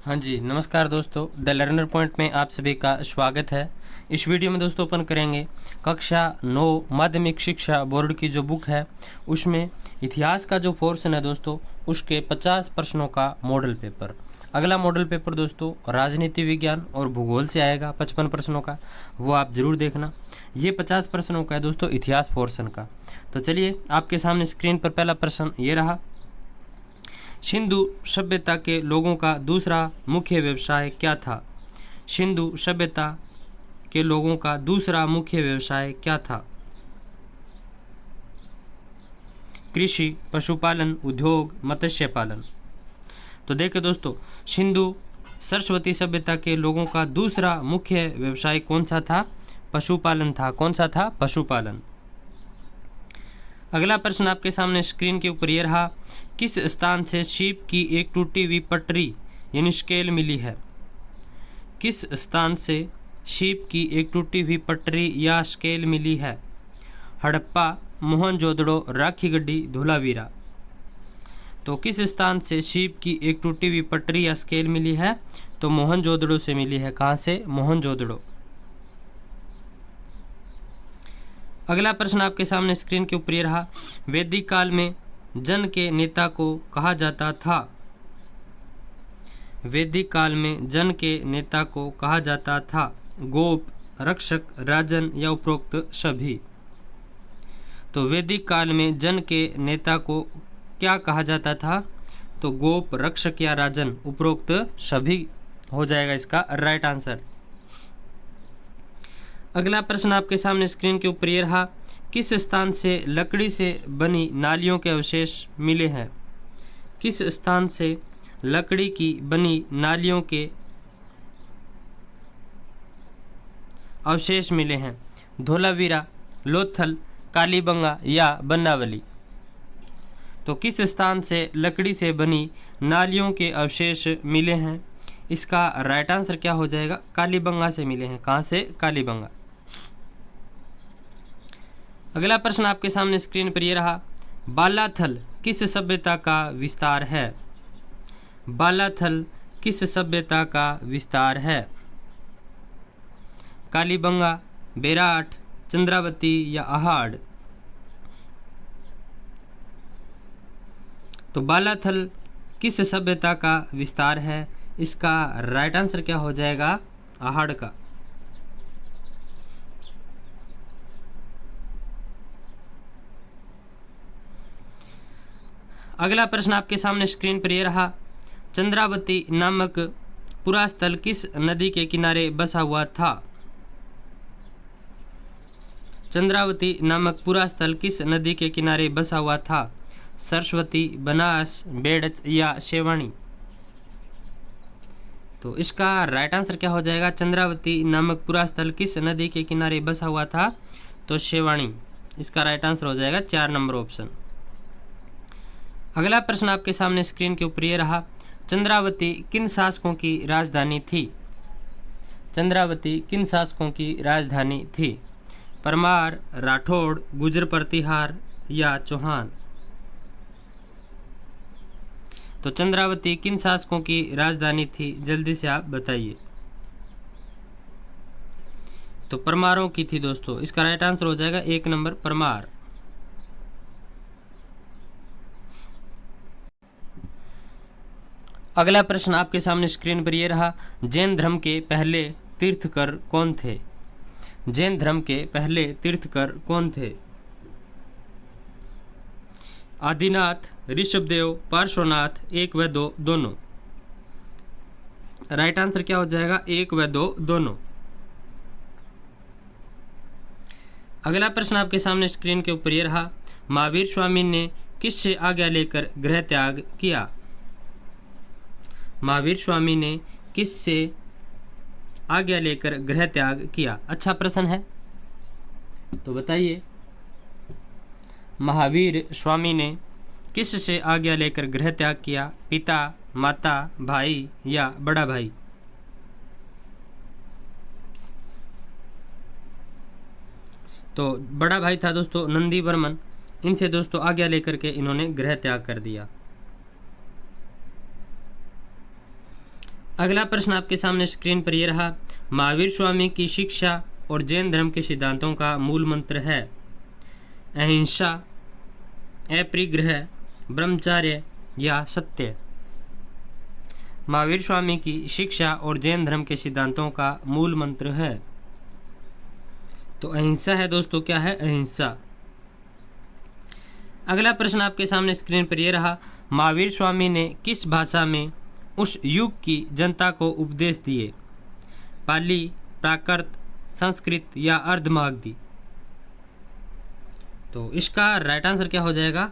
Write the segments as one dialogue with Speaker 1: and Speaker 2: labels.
Speaker 1: हाँ जी, नमस्कार दोस्तों। द लर्नर पॉइंट में आप सभी का स्वागत है। इस वीडियो में दोस्तों अपन करेंगे कक्षा 9 माध्यमिक शिक्षा बोर्ड की जो बुक है उसमें इतिहास का जो पोर्शन है दोस्तों उसके 50 प्रश्नों का मॉडल पेपर। अगला मॉडल पेपर दोस्तों राजनीति विज्ञान और भूगोल से आएगा 55 प्रश्नों का, वो आप ज़रूर देखना। ये 50 प्रश्नों का है दोस्तों इतिहास पोर्शन का। तो चलिए आपके सामने स्क्रीन पर पहला प्रश्न ये रहा। सिंधु सभ्यता के लोगों का दूसरा मुख्य व्यवसाय क्या था? सिंधु सभ्यता के लोगों का दूसरा मुख्य व्यवसाय क्या था? कृषि, पशुपालन, उद्योग, मत्स्य पालन। तो देखिए दोस्तों, सिंधु सरस्वती सभ्यता के लोगों का दूसरा मुख्य व्यवसाय कौन सा था? पशुपालन था। कौन सा था? पशुपालन। अगला प्रश्न आपके सामने स्क्रीन के ऊपर ये रहा। किस स्थान से शिप की एक टूटी हुई पटरी यानी स्केल मिली है? किस स्थान से शिप की एक टूटी हुई पटरी या स्केल मिली है? हड़प्पा, मोहनजोदड़ो, राखीगढ़ी, धोलावीरा। तो किस स्थान से शिप की एक टूटी हुई पटरी या स्केल मिली है? तो मोहनजोदड़ो से मिली है। कहाँ से? मोहनजोदड़ो। अगला प्रश्न आपके सामने स्क्रीन के ऊपर ये रहा। वैदिक काल में जन के नेता को कहा जाता था? वैदिक काल में जन के नेता को कहा जाता था? गोप, रक्षक, राजन या उपरोक्त सभी। तो वैदिक काल में जन के नेता को क्या कहा जाता था? तो गोप, रक्षक या राजन, उपरोक्त सभी हो जाएगा इसका राइट आंसर। अगला प्रश्न आपके सामने स्क्रीन के ऊपर ये रहा। किस स्थान से लकड़ी से बनी नालियों के अवशेष मिले हैं? किस स्थान से लकड़ी की बनी नालियों के अवशेष मिले हैं? धोलावीरा, लोथल, कालीबंगा या बनावली। तो किस स्थान से लकड़ी से बनी नालियों के अवशेष मिले हैं? इसका राइट आंसर क्या हो जाएगा? कालीबंगा से मिले हैं। कहाँ से? कालीबंगा। अगला प्रश्न आपके सामने स्क्रीन पर यह रहा। बालाथल किस सभ्यता का विस्तार है? बालाथल किस सभ्यता का विस्तार है? कालीबंगा, बेराट, चंद्रावती या अहाड़। तो बालाथल किस सभ्यता का विस्तार है? इसका राइट आंसर क्या हो जाएगा? अहाड़ का। अगला प्रश्न आपके सामने स्क्रीन पर यह रहा। चंद्रावती नामक पूरा स्थल किस नदी के किनारे बसा हुआ था? चंद्रावती नामक पूरा स्थल किस नदी के किनारे बसा हुआ था? सरस्वती, बनास, बेड़च या शेवाणी। तो इसका राइट आंसर क्या हो जाएगा? चंद्रावती नामक पूरा स्थल किस नदी के किनारे बसा हुआ था? तो शेवाणी। इसका राइट आंसर हो जाएगा 4 नंबर ऑप्शन। अगला प्रश्न आपके सामने स्क्रीन के ऊपर ये रहा। चंद्रावती किन शासकों की राजधानी थी? चंद्रावती किन शासकों की राजधानी थी? परमार, राठौड़, गुजर प्रतिहार या चौहान। तो चंद्रावती किन शासकों की राजधानी थी? जल्दी से आप बताइए। तो परमारों की थी दोस्तों। इसका राइट आंसर हो जाएगा 1 नंबर परमार। अगला प्रश्न आपके सामने स्क्रीन पर यह रहा। जैन धर्म के पहले तीर्थकर कौन थे? जैन धर्म के पहले तीर्थकर कौन थे? आदिनाथ, ऋषभदेव, पार्श्वनाथ, 1 व 2 दोनों। राइट आंसर क्या हो जाएगा? 1 व 2 दोनों। अगला प्रश्न आपके सामने स्क्रीन के ऊपर यह रहा। महावीर स्वामी ने किससे आज्ञा लेकर गृह त्याग किया? महावीर स्वामी ने किससे आज्ञा लेकर गृह त्याग किया? अच्छा प्रश्न है, तो बताइए। महावीर स्वामी ने किससे आज्ञा लेकर गृह त्याग किया? पिता, माता, भाई या बड़ा भाई। तो बड़ा भाई था दोस्तों नंदी वर्मन। इनसे दोस्तों आज्ञा लेकर के इन्होंने गृह त्याग कर दिया। अगला प्रश्न आपके सामने स्क्रीन पर ये रहा, महावीर स्वामी की शिक्षा और जैन धर्म के सिद्धांतों का मूल मंत्र है अहिंसा, अपरिग्रह, ब्रह्मचर्य या सत्य। महावीर स्वामी की शिक्षा और जैन धर्म के सिद्धांतों का मूल मंत्र है तो अहिंसा है दोस्तों। क्या है? अहिंसा। अगला प्रश्न आपके सामने स्क्रीन पर यह रहा, महावीर स्वामी ने किस भाषा में उस युग की जनता को उपदेश दिए? पाली, प्राकृत, संस्कृत या अर्धमागधी। तो इसका राइट आंसर क्या हो जाएगा?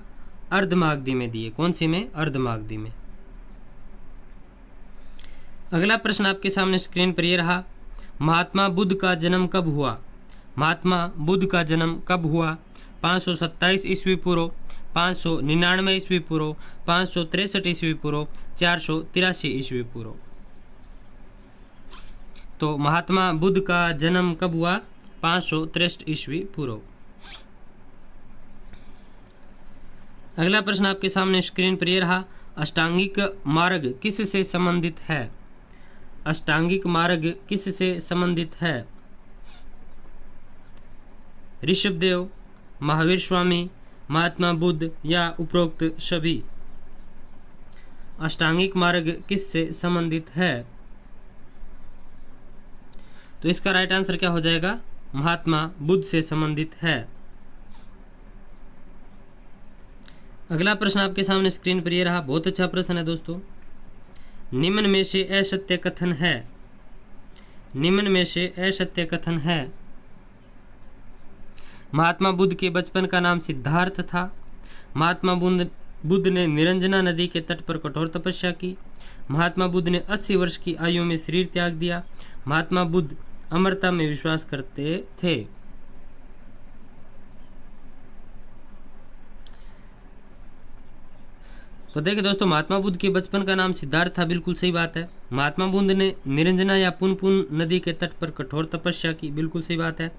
Speaker 1: अर्धमागधी में दिए। कौन सी में? अर्धमागधी में। अगला प्रश्न आपके सामने स्क्रीन पर यह रहा, महात्मा बुद्ध का जन्म कब हुआ? महात्मा बुद्ध का जन्म कब हुआ? 527 ईस्वी पूर्व, 599 ईस्वी पूर्व, 563 ईस्वी पूर्व, 483 ईस्वी पूर्व। तो महात्मा बुद्ध का जन्म कब हुआ? 563 ईस्वी पूर्व। अगला प्रश्न आपके सामने स्क्रीन पर यह रहा, अष्टांगिक मार्ग किससे संबंधित है? अष्टांगिक मार्ग किससे संबंधित है? ऋषभदेव, महावीर स्वामी, महात्मा बुद्ध या उपरोक्त सभी। अष्टांगिक मार्ग किससे संबंधित है? तो इसका राइट आंसर क्या हो जाएगा? महात्मा बुद्ध से संबंधित है। अगला प्रश्न आपके सामने स्क्रीन पर यह रहा, बहुत अच्छा प्रश्न है दोस्तों। निम्न में से असत्य कथन है। निम्न में से असत्य कथन है। महात्मा बुद्ध के बचपन का नाम सिद्धार्थ था। महात्मा बुद्ध ने निरंजना नदी के तट पर कठोर तपस्या की। महात्मा बुद्ध ने 80 वर्ष की आयु में शरीर त्याग दिया। महात्मा बुद्ध अमरता में विश्वास करते थे। तो देखिए दोस्तों, महात्मा बुद्ध के बचपन का नाम सिद्धार्थ था, बिल्कुल सही बात है। महात्मा बुद्ध ने निरंजना या पुनपुन नदी के तट पर कठोर तपस्या की, बिल्कुल सही बात है।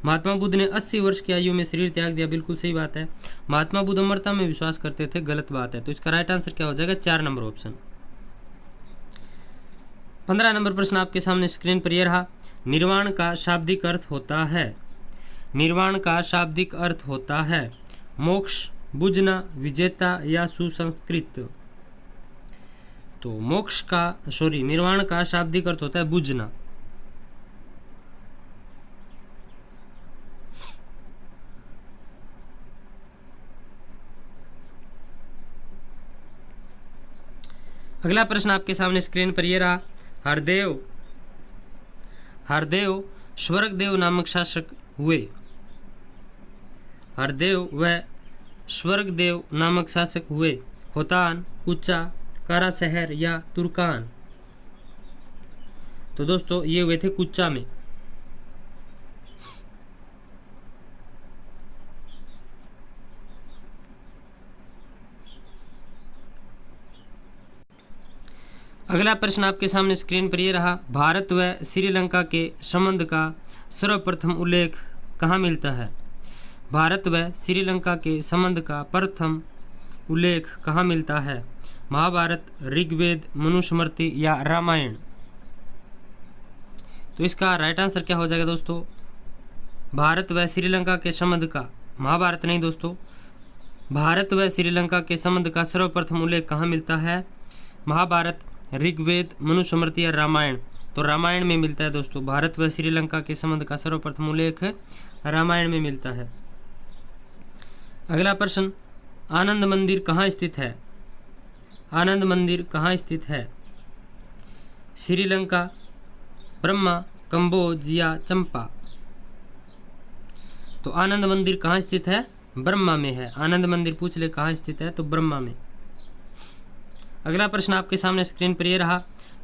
Speaker 1: महात्मा बुद्ध ने 80 वर्ष की आयु में शरीर त्याग दिया, बिल्कुल सही बात है। महात्मा बुद्ध अमरता में विश्वास करते थे, गलत बात है। तो इसका राइट आंसर क्या हो जाएगा? 4 नंबर ऑप्शन। 15 नंबर प्रश्न आपके सामने स्क्रीन पर यह रहा, निर्वाण का शाब्दिक अर्थ होता है। निर्वाण का शाब्दिक अर्थ होता है मोक्ष, बुझना, विजेता या सुसंस्कृत। तो निर्वाण का शाब्दिक अर्थ होता है बुझना। अगला प्रश्न आपके सामने स्क्रीन पर यह रहा, हरदेव स्वर्गदेव नामक शासक हुए। हरदेव व स्वर्गदेव नामक शासक हुए खोतान, कुचा, काराशहर या तुर्कान। तो दोस्तों ये हुए थे कुचा में। अगला प्रश्न आपके सामने स्क्रीन पर यह रहा, भारत व श्रीलंका के संबंध का सर्वप्रथम उल्लेख कहाँ मिलता है? भारत व श्रीलंका के संबंध का प्रथम उल्लेख कहाँ मिलता है? महाभारत, ऋग्वेद, मनुस्मृति या रामायण। तो इसका राइट आंसर क्या हो जाएगा दोस्तों? भारत व श्रीलंका के संबंध का, महाभारत नहीं दोस्तों, भारत व श्रीलंका के संबंध का सर्वप्रथम उल्लेख कहाँ मिलता है? महाभारत, ऋग्वेद, मनुस्मृति या रामायण। तो रामायण में मिलता है दोस्तों। भारत व श्रीलंका के संबंध का सर्वप्रथम उल्लेख रामायण में मिलता है। अगला प्रश्न, आनंद मंदिर कहाँ स्थित है? आनंद मंदिर कहाँ स्थित है? श्रीलंका, ब्रह्मा, कंबोज या चंपा। तो आनंद मंदिर कहाँ स्थित है? ब्रह्मा में है। आनंद मंदिर पूछ ले कहाँ स्थित है, तो ब्रह्मा में। अगला प्रश्न आपके सामने स्क्रीन पर यह रहा,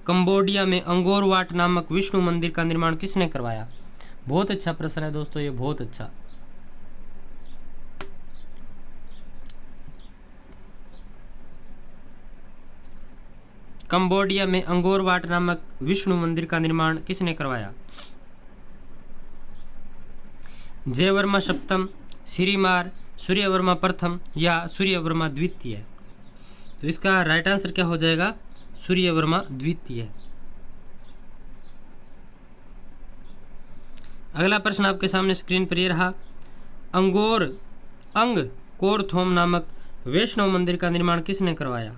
Speaker 1: कंबोडिया में अंगोर वाट नामक विष्णु मंदिर का निर्माण किसने करवाया? बहुत अच्छा प्रश्न है दोस्तों, ये बहुत अच्छा। कंबोडिया में अंगोर वाट नामक विष्णु मंदिर का निर्माण किसने करवाया? जयवर्मा सप्तम, श्रीमार, सूर्यवर्मा प्रथम या सूर्यवर्मा द्वितीय। तो इसका राइट आंसर क्या हो जाएगा? सूर्यवर्मा द्वितीय। अगला प्रश्न आपके सामने स्क्रीन पर ये रहा, अंगकोर थोम नामक वैष्णव मंदिर का निर्माण किसने करवाया?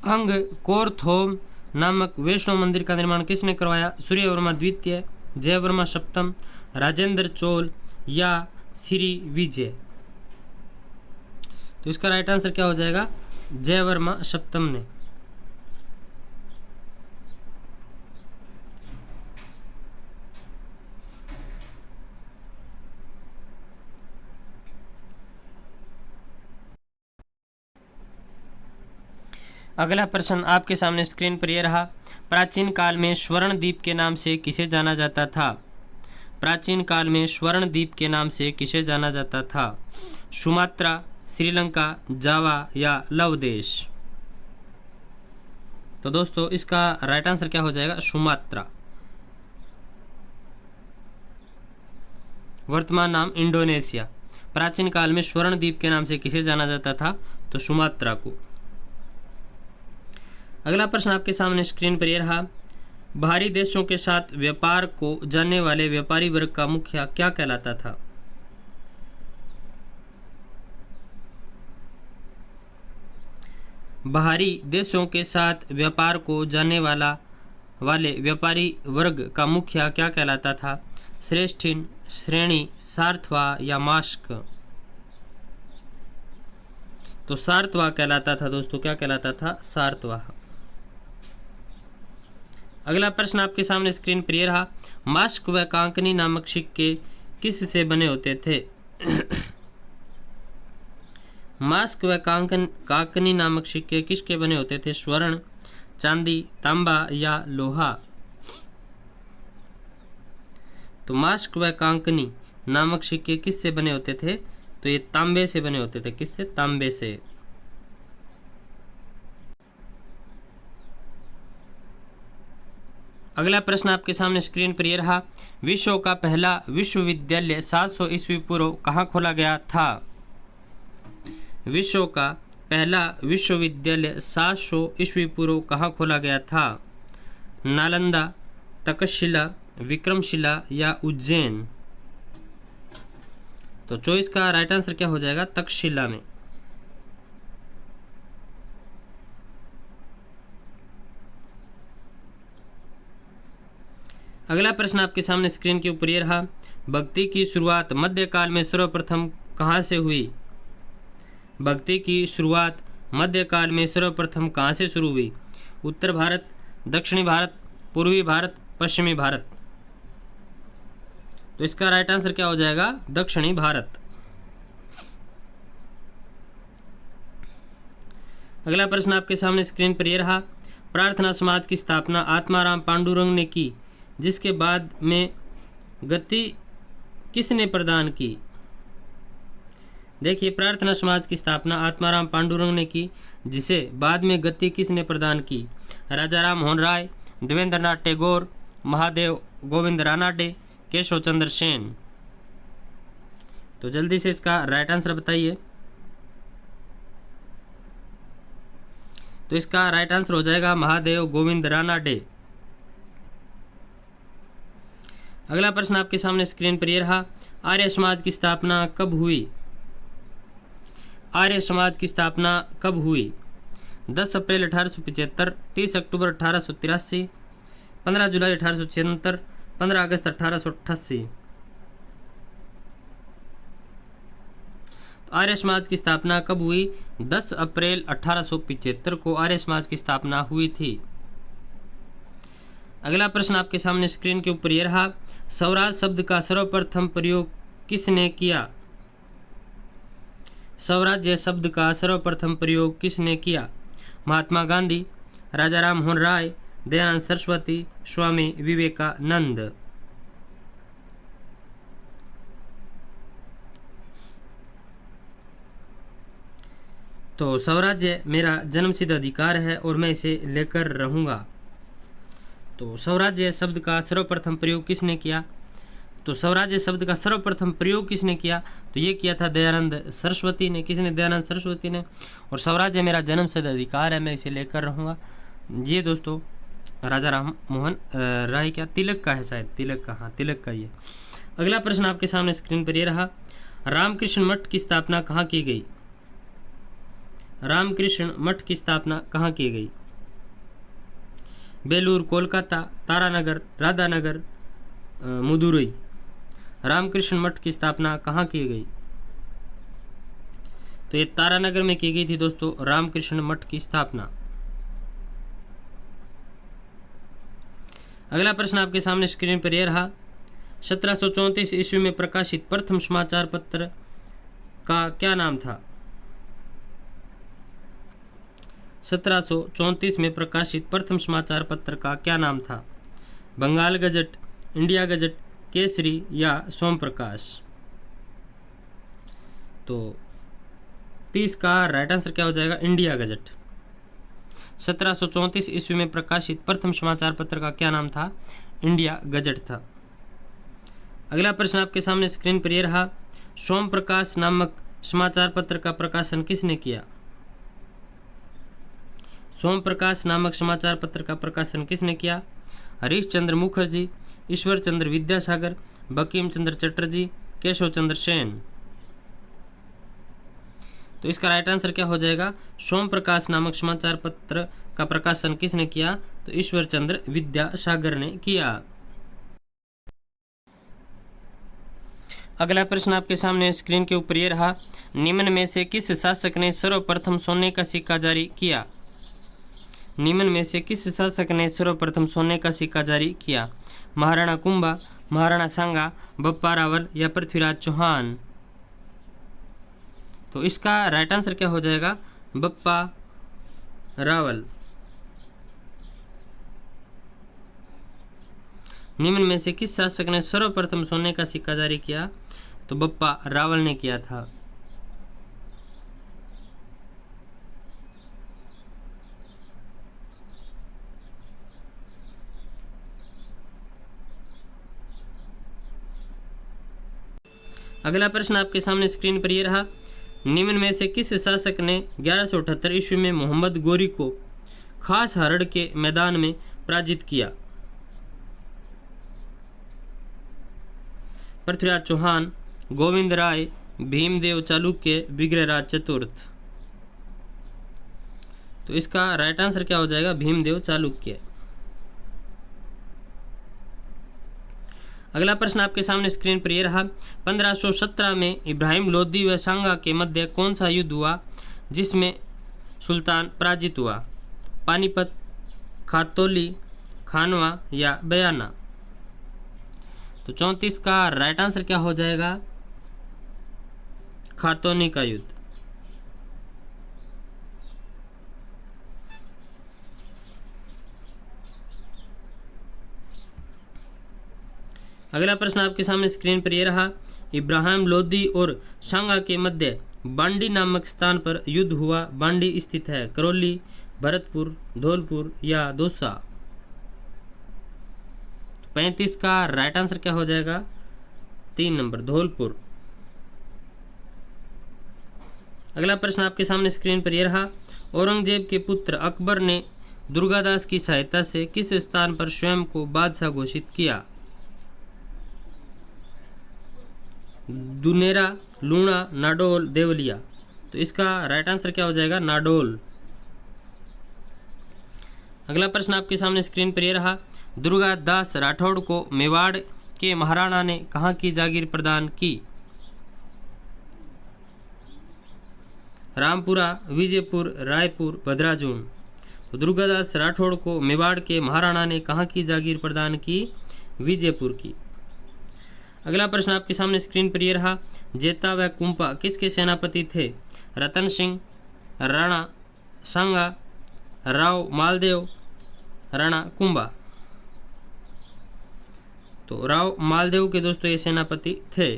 Speaker 1: अंगकोर थोम नामक वैष्णव मंदिर का निर्माण किसने करवाया? सूर्यवर्मा द्वितीय, जयवर्मा सप्तम, राजेंद्र चोल या श्री विजय? तो इसका राइट आंसर क्या हो जाएगा? जयवर्मा सप्तम ने। अगला प्रश्न आपके सामने स्क्रीन पर यह रहा, प्राचीन काल में स्वर्ण द्वीप के नाम से किसे जाना जाता था? प्राचीन काल में स्वर्ण द्वीप के नाम से किसे जाना जाता था? सुमात्रा, श्रीलंका, जावा या लव देश? तो दोस्तों इसका राइट आंसर क्या हो जाएगा? सुमात्रा। वर्तमान नाम इंडोनेशिया। प्राचीन काल में स्वर्ण द्वीप के नाम से किसे जाना जाता था? तो सुमात्रा को। अगला प्रश्न आपके सामने स्क्रीन पर यह रहा, बाहरी देशों के साथ व्यापार को जानने वाले व्यापारी वर्ग का मुखिया क्या कहलाता था? बाहरी देशों के साथ व्यापार को जानने वाले व्यापारी वर्ग का मुखिया क्या कहलाता था? श्रेष्ठिन, श्रेणी, सार्थवा या मास्क? तो सार्थवा कहलाता था दोस्तों। क्या कहलाता था? सार्थवा। अगला प्रश्न आपके सामने स्क्रीन पर यह रहा, मास्क व कांकनी नामक सिक्के किस से बने होते थे? मास्क व कांकनी नामक सिक्के किसके बने होते थे? स्वर्ण, चांदी, तांबा या लोहा? तो मास्क व कांकनी नामक सिक्के किससे बने होते थे? तो ये तांबे से बने होते थे। किससे? तांबे से। अगला प्रश्न आपके सामने स्क्रीन पर यह रहा, विश्व का पहला विश्वविद्यालय 700 ईस्वी पूर्व कहाँ खोला गया था? विश्व का पहला विश्वविद्यालय 700 ईस्वी पूर्व कहाँ खोला गया था? नालंदा, तक्षशिला, विक्रमशिला या उज्जैन? तो चॉइस का राइट आंसर क्या हो जाएगा? तक्षशिला में। अगला प्रश्न आपके सामने स्क्रीन के ऊपर यह रहा, भक्ति की शुरुआत मध्यकाल में सर्वप्रथम कहाँ से हुई? भक्ति की शुरुआत मध्यकाल में सर्वप्रथम कहाँ से शुरू हुई? उत्तर भारत, दक्षिणी भारत, पूर्वी भारत, पश्चिमी भारत? तो इसका राइट आंसर क्या हो जाएगा? दक्षिणी भारत। अगला प्रश्न आपके सामने स्क्रीन पर यह रहा, प्रार्थना समाज की स्थापना आत्माराम पांडुरंग ने की, जिसके बाद में गति किसने प्रदान की? देखिए, प्रार्थना समाज की स्थापना आत्माराम पांडुरंग ने की, जिसे बाद में गति किसने प्रदान की? राजा राम मोहन राय, देवेंद्रनाथ टैगोर, महादेव गोविंद रानाडे, केशव चंद्र सेन? तो जल्दी से इसका राइट आंसर बताइए। तो इसका राइट आंसर हो जाएगा महादेव गोविंद रानाडे। अगला प्रश्न आपके सामने स्क्रीन पर यह रहा, आर्य समाज की स्थापना कब हुई? आर्य समाज की स्थापना कब हुई? 10 अप्रैल 1875, 30 अक्टूबर 1883, 15 जुलाई 1876, 15 अगस्त 1888? तो आर्य समाज की स्थापना कब हुई? 10 अप्रैल 1875 को आर्य समाज की स्थापना हुई थी। अगला प्रश्न आपके सामने स्क्रीन के ऊपर यह रहा, स्वराज शब्द का सर्वप्रथम प्रयोग किसने किया? स्वराज्य शब्द का सर्वप्रथम प्रयोग किसने किया? महात्मा गांधी, राजा राम मोहन राय, दयानंद सरस्वती, स्वामी विवेकानंद? तो स्वराज्य मेरा जन्मसिद्ध अधिकार है और मैं इसे लेकर रहूँगा। तो स्वराज्य शब्द का सर्वप्रथम प्रयोग किसने किया? तो स्वराज्य शब्द का सर्वप्रथम प्रयोग किसने किया? तो ये किया था दयानंद सरस्वती ने। किसने? दयानंद सरस्वती ने। और स्वराज्य मेरा जन्मसिद्ध अधिकार है, मैं इसे लेकर रहूँगा। ये दोस्तों राजा राम मोहन राय, क्या तिलक का है शायद, तिलक का, हाँ तिलक का ये। अगला प्रश्न आपके सामने स्क्रीन पर ये रहा, रामकृष्ण मठ की स्थापना कहाँ की गई? रामकृष्ण मठ की स्थापना कहाँ की गई? बेलूर, कोलकाता, तारानगर, राधानगर, मदुरई। रामकृष्ण मठ की स्थापना कहाँ की गई? तो ये तारानगर में की गई थी दोस्तों रामकृष्ण मठ की स्थापना। अगला प्रश्न आपके सामने स्क्रीन पर यह रहा, 1734 ईस्वी में प्रकाशित प्रथम समाचार पत्र का क्या नाम था? 1734 में प्रकाशित प्रथम समाचार पत्र का क्या नाम था? Bengal gazette, India gazette, Kesari या सोम प्रकाश? तो 30 का राइट आंसर क्या हो जाएगा? India gazette. 1734 ईस्वी में प्रकाशित प्रथम समाचार पत्र का क्या नाम था? इंडिया गजट था। अगला प्रश्न आपके सामने स्क्रीन पर यह रहा, सोम प्रकाश नामक समाचार पत्र का प्रकाशन किसने किया? सोम प्रकाश नामक समाचार पत्र का प्रकाशन किसने किया? हरीश चंद्र मुखर्जी, ईश्वर चंद्र विद्यासागर, बंकिम चंद्र चटर्जी, केशव चंद्र सेन? तो इसका राइट आंसर क्या हो जाएगा? सोम प्रकाश नामक समाचार पत्र का प्रकाशन किसने किया? तो ईश्वर चंद्र विद्यासागर ने किया। अगला प्रश्न आपके सामने स्क्रीन के ऊपर ये रहा, निम्न में से किस शासक ने सर्वप्रथम सोने का सिक्का जारी किया? निम्न में से किस शासक ने सर्वप्रथम सोने का सिक्का जारी किया? महाराणा कुंभा, महाराणा सांगा, बप्पा रावल या पृथ्वीराज चौहान? तो इसका राइट आंसर क्या हो जाएगा? बप्पा रावल। निम्न में से किस शासक ने सर्वप्रथम सोने का सिक्का जारी किया? तो बप्पा रावल ने किया था। अगला प्रश्न आपके सामने स्क्रीन पर यह रहा, निम्न में से किस शासक ने 1178 ईस्वी में मोहम्मद गोरी को खास हरड़ के मैदान में पराजित किया? पृथ्वीराज चौहान, गोविंद राय, भीमदेव चालुक्य, विग्रहराज चतुर्थ? तो इसका राइट आंसर क्या हो जाएगा? भीमदेव चालुक्य। अगला प्रश्न आपके सामने स्क्रीन पर यह रहा, 1517 में इब्राहिम लोदी व सांगा के मध्य कौन सा युद्ध हुआ जिसमें सुल्तान पराजित हुआ? पानीपत, खातौली, खानवा या बयाना? तो 34 का राइट आंसर क्या हो जाएगा? खातौनी का युद्ध। अगला प्रश्न आपके सामने स्क्रीन पर यह रहा, इब्राहिम लोदी और सांगा के मध्य बांडी नामक स्थान पर युद्ध हुआ। बांडी स्थित है करौली, भरतपुर, धौलपुर या दौसा? 35 का राइट आंसर क्या हो जाएगा? 3 नंबर, धौलपुर। अगला प्रश्न आपके सामने स्क्रीन पर यह रहा, औरंगजेब के पुत्र अकबर ने दुर्गादास की सहायता से किस स्थान पर स्वयं को बादशाह घोषित किया? दुनेरा, लूणा, नाडोल, देवलिया? तो इसका राइट आंसर क्या हो जाएगा? नाडोल। अगला प्रश्न आपके सामने स्क्रीन पर यह रहा, दुर्गादास राठौड़ को मेवाड़ के महाराणा ने कहाँ की जागीर प्रदान की? रामपुरा, विजयपुर, रायपुर, भद्राजून? तो दुर्गादास राठौड़ को मेवाड़ के महाराणा ने कहाँ की जागीर प्रदान की? विजयपुर की। अगला प्रश्न आपके सामने स्क्रीन पर यह रहा, जेता व कुंपा किसके सेनापति थे? रतन सिंह, राणा सांगा, राव मालदेव, राणा कुंभा? तो राव मालदेव के दोस्तों ये सेनापति थे।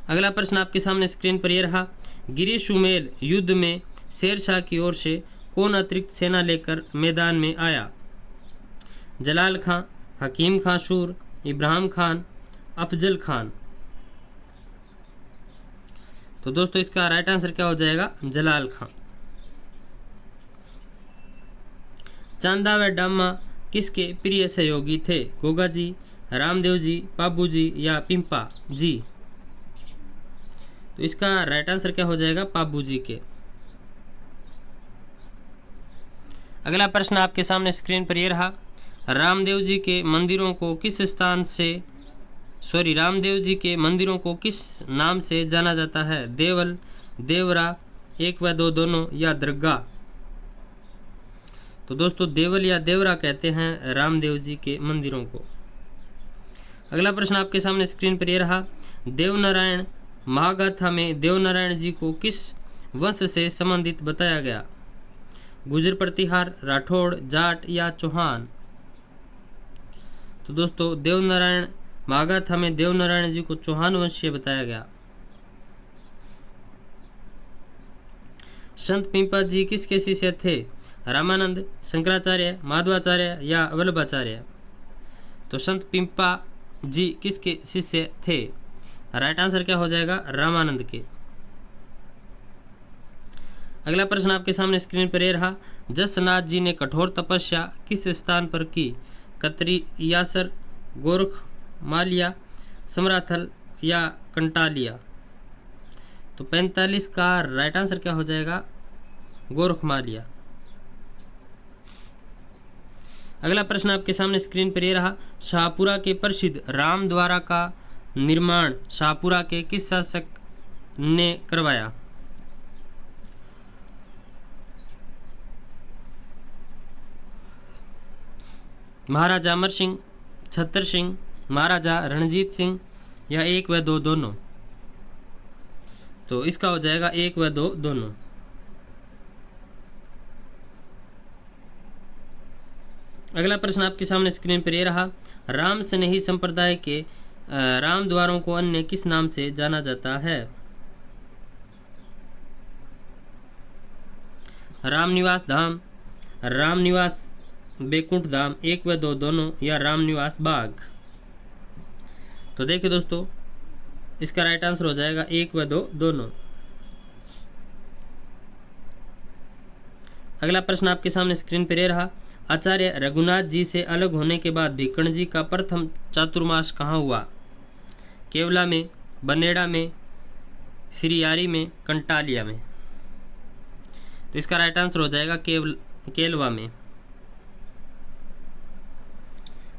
Speaker 1: अगला प्रश्न आपके सामने स्क्रीन पर यह रहा, गिरी सुमेल युद्ध में शेरशाह की ओर से कौन अतिरिक्त सेना लेकर मैदान में आया? जलाल खां, हकीम खां सूर, इब्राहिम खान, अफजल खान? तो दोस्तों इसका राइट आंसर क्या हो जाएगा? जलाल खां। चांदा व डामा किसके प्रिय सहयोगी थे? गोगा जी, रामदेव जी, पाबू जी या पिंपा जी? तो इसका राइट आंसर क्या हो जाएगा? पाबू जी के। अगला प्रश्न आपके सामने स्क्रीन पर ये रहा, रामदेव जी के मंदिरों को किस नाम से जाना जाता है? देवल, देवरा, एक व दो दोनों या दरगाह? तो दोस्तों देवल या देवरा कहते हैं रामदेव जी के मंदिरों को। अगला प्रश्न आपके सामने स्क्रीन पर ये रहा, देवनारायण महागाथा में देवनारायण जी को किस वंश से संबंधित बताया गया? गुर्जर प्रतिहार, राठौड़, जाट या चौहान? तो दोस्तों देवनारायण महागाथा में देवनारायण जी को चौहान वंशीय बताया गया। संत पिंपा जी किसके शिष्य थे? रामानंद, शंकराचार्य, माधवाचार्य या वल्लभाचार्य? तो संत पिंपा जी किसके शिष्य थे? राइट आंसर क्या हो जाएगा? रामानंद के। अगला प्रश्न आपके सामने स्क्रीन पर यह रहा, जसनाथ जी ने कठोर तपस्या किस स्थान पर की? कतरी, यासर, गोरखमालिया, समराथल या कंटालिया? तो 45 का राइट आंसर क्या हो जाएगा? गोरखमालिया। अगला प्रश्न आपके सामने स्क्रीन पर यह रहा, शाहपुरा के प्रसिद्ध रामद्वारा का निर्माण शाहपुरा के किस शासक ने करवाया? महाराजा अमर सिंह, छतर सिंह, महाराजा रणजीत सिंह या एक व दो दोनों? तो इसका हो जाएगा एक व दो दोनों। अगला प्रश्न आपके सामने स्क्रीन पर यह रहा, राम स्नेही संप्रदाय के रामद्वारों को अन्य किस नाम से जाना जाता है? रामनिवास धाम, रामनिवास बैकुंठ धाम, एक व दो दोनों या रामनिवास बाग? तो देखिए दोस्तों इसका राइट आंसर हो जाएगा एक व दो दोनों। अगला प्रश्न आपके सामने स्क्रीन पर यह रहा, आचार्य रघुनाथ जी से अलग होने के बाद भिक्कण जी का प्रथम चातुर्मास कहाँ हुआ? केवला में, बनेड़ा में, सिरियारी में, कंटालिया में? तो इसका राइट आंसर हो जाएगा केलवा में।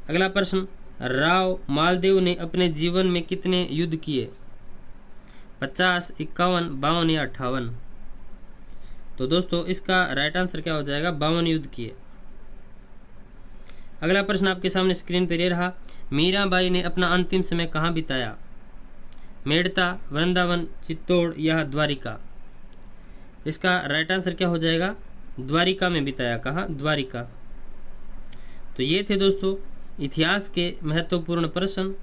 Speaker 1: अगला प्रश्न, राव मालदेव ने अपने जीवन में कितने युद्ध किए? 50, 51, 52 या 58? तो दोस्तों इसका राइट आंसर क्या हो जाएगा? 52 युद्ध किए। अगला प्रश्न आपके सामने स्क्रीन पर यह रहा, मीराबाई ने अपना अंतिम समय कहाँ बिताया? मेड़ता, वृंदावन, चित्तौड़ या द्वारिका? इसका राइट आंसर क्या हो जाएगा? द्वारिका में बिताया। कहाँ? द्वारिका। तो ये थे दोस्तों इतिहास के महत्वपूर्ण प्रश्न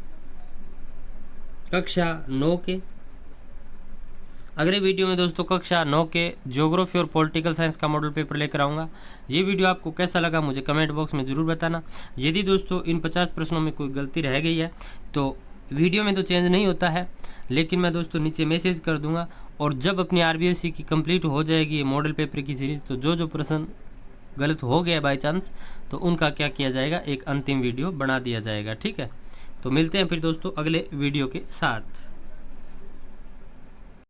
Speaker 1: कक्षा 9 के। अगले वीडियो में दोस्तों कक्षा 9 के ज्योग्राफी और पॉलिटिकल साइंस का मॉडल पेपर लेकर आऊँगा। ये वीडियो आपको कैसा लगा मुझे कमेंट बॉक्स में ज़रूर बताना। यदि दोस्तों इन 50 प्रश्नों में कोई गलती रह गई है तो वीडियो में तो चेंज नहीं होता है, लेकिन मैं दोस्तों नीचे मैसेज कर दूंगा। और जब अपनी RBSC की कंप्लीट हो जाएगी ये मॉडल पेपर की सीरीज़, तो जो प्रश्न गलत हो गया बाई चांस तो उनका क्या किया जाएगा, एक अंतिम वीडियो बना दिया जाएगा। ठीक है, तो मिलते हैं फिर दोस्तों अगले वीडियो के साथ।